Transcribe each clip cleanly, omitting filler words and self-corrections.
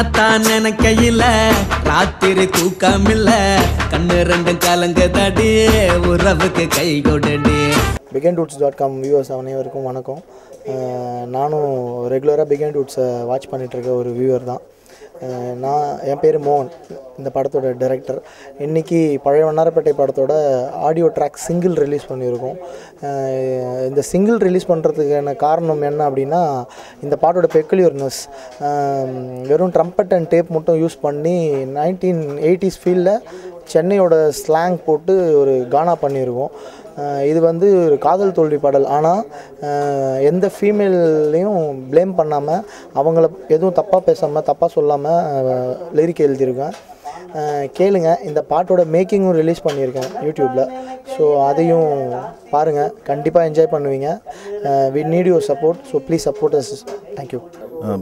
உன்னத்தான் நினைக்கையில ராத்திரி தூக்கமில்ல கண்ணு ரெண்டும் கலங்குதடி உறவுக்கு கை கொடுடி. biganddudes.com viewers அனைவருக்கும் வணக்கம். நானும் ரெகுலராக பிகேண்டூட்ஸை வாட்ச் பண்ணிகிட்ருக்க ஒரு வியூவர் தான். என் பேர் மோகன், இந்த படத்தோட டைரக்டர். இன்றைக்கி பழைய வண்ணாரப்பேட்டை படத்தோட ஆடியோ ட்ராக் சிங்கிள் ரிலீஸ் பண்ணியிருக்கோம். இந்த சிங்கிள் ரிலீஸ் பண்ணுறதுக்கான காரணம் என்ன அப்படின்னா, இந்த பாட்டோட பெக்குலியர்னஸ் வெறும் ட்ரம்பட் அண்ட் டேப் மட்டும் யூஸ் பண்ணி 1980s ஃபீல்டில் சென்னையோட ஸ்லாங் போட்டு ஒரு கானா பண்ணியிருக்கோம். இது வந்து ஒரு காதல் தோல்வி பாடல். ஆனால் எந்த ஃபீமேல்லையும் ப்ளேம் பண்ணாமல், அவங்கள எதுவும் தப்பாக பேசாமல் தப்பாக சொல்லாமல் லிரிக் எழுதியிருக்கேன். கேளுங்க. இந்த பாட்டோட மேக்கிங்கும் ரிலீஸ் பண்ணியிருக்கேன் யூடியூப்பில். ஸோ அதையும் பாருங்கள், கண்டிப்பாக என்ஜாய் பண்ணுவீங்க. We need your support. So please support us. Thank you.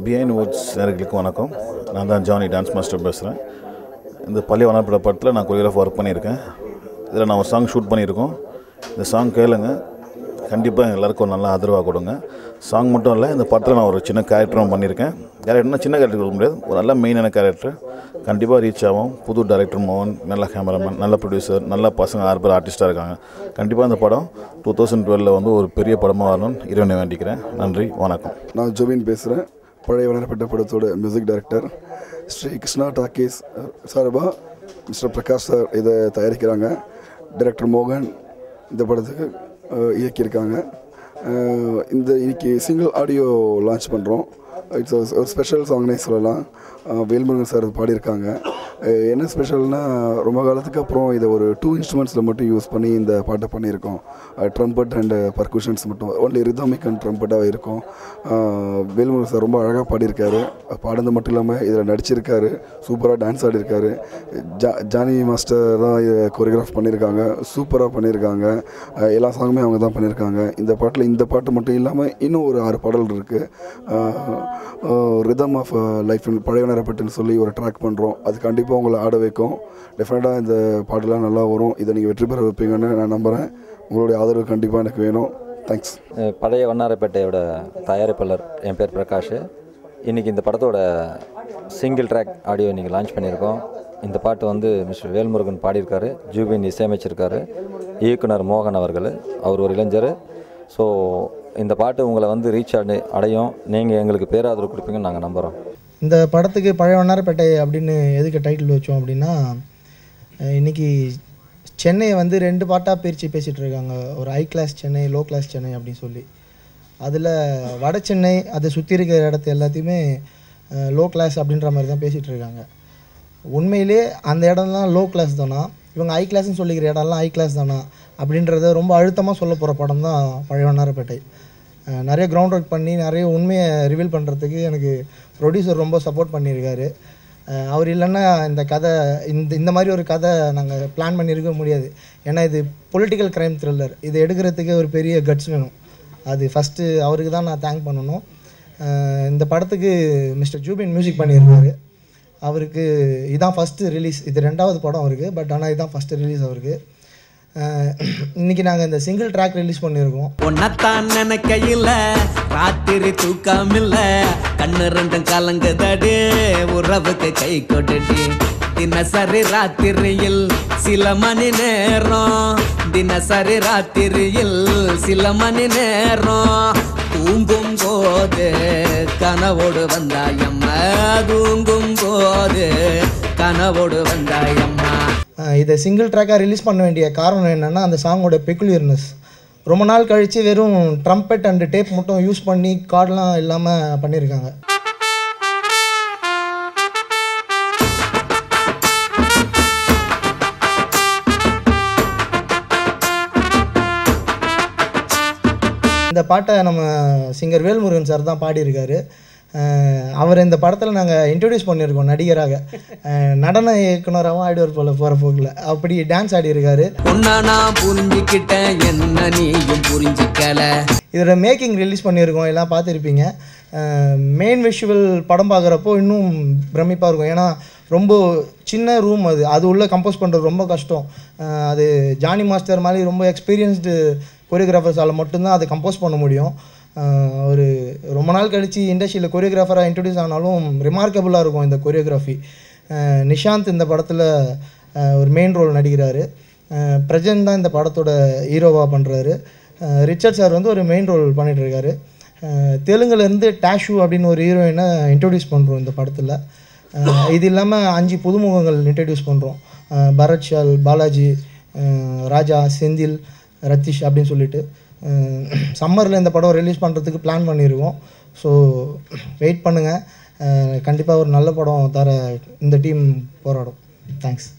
Behindwoods நேயர்களுக்கு வணக்கம். நான் தான் ஜானி, டான்ஸ் மாஸ்டர் பேசுகிறேன். இந்த பழைய வண்ணாரப்பேட்டை படத்தில் நான் கொரியோகிராஃப் ஒர்க் பண்ணியிருக்கேன். இதில் நான் ஒரு சாங் ஷூட் பண்ணியிருக்கோம். இந்த சாங் கேளுங்க, கண்டிப்பாக எல்லாருக்கும் ஒரு நல்ல ஆதரவாக கொடுங்க. சாங் மட்டும் இல்லை, இந்த படத்தில் நான் ஒரு சின்ன கேரக்டரும் பண்ணியிருக்கேன். கேரக்டர்னா சின்ன கேரக்டர் கொடுக்க முடியாது, ஒரு நல்ல மெயினான கேரக்டர். கண்டிப்பாக ரீச் ஆகும். புது டைரக்டர் மோகன், நல்ல கேமராமேன், நல்ல ப்ரொடியூசர், நல்ல பசங்க 6 பேர் ஆர்டிஸ்ட்டாக இருக்காங்க. கண்டிப்பாக இந்த படம் 2012 வந்து ஒரு பெரிய படமாக வரணும்னு இறைவனை வேண்டிக்கிறேன். நன்றி, வணக்கம். நான் ஜோபின் பேசுகிறேன். பழைய வண்ணாரப்பேட்டை படத்தோட music director. Sri Krishna talkies சார்பா மிஸ்டர் பிரகாஷ் சார் இதை தயாரிக்கிறாங்க. டைரக்டர் மோகன் இந்த படத்துக்கு இயக்கியிருக்காங்க. இன்னைக்கு சிங்கிள் ஆடியோ லான்ச் பண்ணுறோம். இட்ஸ் ஒரு ஸ்பெஷல் சாங்னே சொல்லலாம். வேல்முருகன் சார் பாடியிருக்காங்க. என்ன ஸ்பெஷல்னால், ரொம்ப காலத்துக்கு அப்புறம் இதை ஒரு 2 இன்ஸ்ட்ருமெண்ட்ஸில் மட்டும் யூஸ் பண்ணி இந்த பாட்டை பண்ணியிருக்கோம். ட்ரம்பட் அண்ட் பர்குஷன்ஸ் மட்டும், ஒன்லி ரிதமிக் அண்ட் ட்ரம்பட்டாக இருக்கும். வேல்முருகன் சார் ரொம்ப அழகாக பாடியிருக்காரு. பாடுறது மட்டும் இல்லாமல் இதில் நடிச்சிருக்காரு. சூப்பராக டான்ஸ் ஆடிருக்காரு. ஜானி மாஸ்டர் தான் இதை கொரியோகிராஃப் பண்ணியிருக்காங்க. சூப்பராக பண்ணியிருக்காங்க. எல்லா சாங்குமே அவங்க தான் பண்ணியிருக்காங்க. இந்த பாட்டில் இந்த பாட்டு மட்டும் இல்லாமல் இன்னும் ஒரு 6 பாடல் இருக்குது. ரிதம் ஆஃப் லைஃப் பழைய வண்ணாரப்பேட்டைன்னு சொல்லி ஒரு ட்ராக் பண்ணுறோம். அது கண்டிப்பாக உங்களை ஆட வைக்கும். டெஃபினட்டாக இந்த பாட்டெல்லாம் நல்லா வரும். இதை நீங்கள் வெற்றி பெற வைப்பீங்கன்னு நான் நம்புகிறேன். உங்களுடைய ஆதரவு கண்டிப்பாக எனக்கு வேணும். தேங்க்ஸ். பழைய வண்ணாரப்பேட்டையோட தயாரிப்பாளர் என் பேர் பிரகாஷ். இன்றைக்கி இந்த படத்தோட சிங்கிள் ட்ராக் ஆடியோ இன்றைக்கி லான்ச் பண்ணியிருக்கோம். இந்த பாட்டு வந்து மிஸ்டர் வேல்முருகன் பாடியிருக்காரு. ஜூபின் இசையமைச்சிருக்காரு. இயக்குனர் மோகன் அவர்கள், அவர் ஒரு இளைஞர். ஸோ இந்த பாட்டு உங்களை வந்து ரீச் அடையும். நீங்கள் எங்களுக்கு பேராதரவு கொடுப்பீங்கன்னு நாங்கள் நம்புகிறோம். இந்த படத்துக்கு பழைய வண்ணாரப்பேட்டை அப்படின்னு எதுக்கு டைட்டில் வச்சோம் அப்படின்னா, இன்றைக்கி சென்னையை வந்து 2 பாட்டாக பிரித்து பேசிகிட்டு இருக்காங்க. ஒரு high class Chennai, low class Chennai அப்படின்னு சொல்லி. அதில் வட சென்னை அதை சுற்றி இருக்கிற இடத்த எல்லாத்தையுமே லோ கிளாஸ் அப்படின்ற மாதிரி தான் பேசிகிட்டு இருக்காங்க. உண்மையிலே அந்த இடம்லாம் லோ கிளாஸ் தானா, இவங்க ஹை கிளாஸ்ன்னு சொல்லிக்கிற இடம்லாம் ஹை கிளாஸ் தானா அப்படின்றத ரொம்ப அழுத்தமாக சொல்ல போகிற படம் தான் பழைய வண்ணாரப்பேட்டை. நிறைய கிரவுண்ட் ஒர்க் பண்ணி நிறைய உண்மையை ரிவீல் பண்ணுறதுக்கு எனக்கு ப்ரொடியூசர் ரொம்ப சப்போர்ட் பண்ணியிருக்காரு. அவர் இல்லைன்னா இந்த கதை இந்த மாதிரி ஒரு கதை நாங்கள் பிளான் பண்ணியிருக்க முடியாது. ஏன்னா இது பொலிட்டிக்கல் க்ரைம் த்ரில்லர். இது எடுக்கிறதுக்கு ஒரு பெரிய கட்ஸ் வேணும். அது ஃபஸ்ட்டு அவருக்கு தான் நான் தேங்க் பண்ணணும். இந்த படத்துக்கு மிஸ்டர் ஜூபின் மியூசிக் பண்ணியிருக்காரு. அவருக்கு இதான் ஃபஸ்ட்டு ரிலீஸ். இது 2வது படம் அவருக்கு. பட் ஆனால் இதுதான் ஃபஸ்ட்டு ரிலீஸ் அவருக்கு. இன்னைக்கு நாங்கள் இந்த சிங்கிள் ட்ராக் ரிலீஸ் பண்ணியிருக்கோம். உன்னத்தான் நினைக்கையில ராத்திரி தூக்கமில்ல கண்ணு ரெண்டும் கலங்குதடி உறவுக்கு கை கொடுடி. தினசரி ராத்திரியில் சில மணி நேரம், தினசரி ராத்திரியில் சில மணி நேரம் தூங்கும் போது கனவோடு வந்தாயம்மா, தூங்கும் போது கனவோடு வந்தாயம்மா. இதை சிங்கிள் ட்ராக்காக ரிலீஸ் பண்ண வேண்டிய காரணம் என்னென்னா, அந்த சாங்கோட பெக்குலியர்னஸ். ரொம்ப நாள் கழித்து வெறும் ட்ரம்பட் அண்டு டேப் மட்டும் யூஸ் பண்ணி கார்டெலாம் இல்லாமல் பண்ணியிருக்காங்க. இந்த பாட்டை நம்ம சிங்கர் வேல்முருகன் சார் தான் பாடியிருக்காரு. அவர் இந்த படத்தில் நாங்கள் இன்ட்ரடியூஸ் பண்ணியிருக்கோம் நடிகராக. நடன இயக்குனராகவும் ஆடிவர் போல் போகிற போக்கில் அப்படி டான்ஸ் ஆடியிருக்காரு. புரிஞ்சுக்கிட்டேன் என்ன நீயும் புரிஞ்சிக்கல. இதோட மேக்கிங் ரிலீஸ் பண்ணியிருக்கோம், எல்லாம் பார்த்துருப்பீங்க. மெயின் விஷுவல் படம் பார்க்குறப்போ இன்னும் பிரமிப்பாக இருக்கும். ஏன்னா ரொம்ப சின்ன ரூம், அது உள்ளே கம்போஸ் பண்ணுறது ரொம்ப கஷ்டம். அது ஜானி மாஸ்டர் மாதிரி ரொம்ப எக்ஸ்பீரியன்ஸ்டு கொரியோகிராஃபர்ஸால் மட்டும்தான் அதை கம்போஸ் பண்ண முடியும். ஒரு ரொம்ப நாள் கழித்து இண்டஸ்ட்ரியில் கொரியோகிராஃபராக இன்ட்ரடியூஸ் ஆனாலும் ரிமார்க்கபுளாக இருக்கும் இந்த கொரியோகிராஃபி. நிஷாந்த் இந்த படத்தில் ஒரு மெயின் ரோல் நடிக்கிறாரு. பிரஜன் தான் இந்த படத்தோட ஹீரோவாக பண்ணுறாரு. ரிச்சர்ட் சார் வந்து ஒரு மெயின் ரோல் பண்ணிகிட்ருக்காரு. தெலுங்குலேருந்து டேஷு அப்படின்னு ஒரு ஹீரோயினை இன்ட்ரடியூஸ் பண்ணுறோம் இந்த படத்தில். இது இல்லாமல் 5 புதுமுகங்கள் இன்ட்ரடியூஸ் பண்ணுறோம். பரத் ஷால், பாலாஜி, ராஜா, செந்தில், ரத்திஷ் அப்படின்னு சொல்லிட்டு சம்மரில் இந்த படம் ரிலீஸ் பண்ணுறதுக்கு பிளான் பண்ணியிருக்கோம். ஸோ வெயிட் பண்ணுங்கள். கண்டிப்பாக ஒரு நல்ல படம் தர இந்த டீம் போராடும். தேங்க்ஸ்.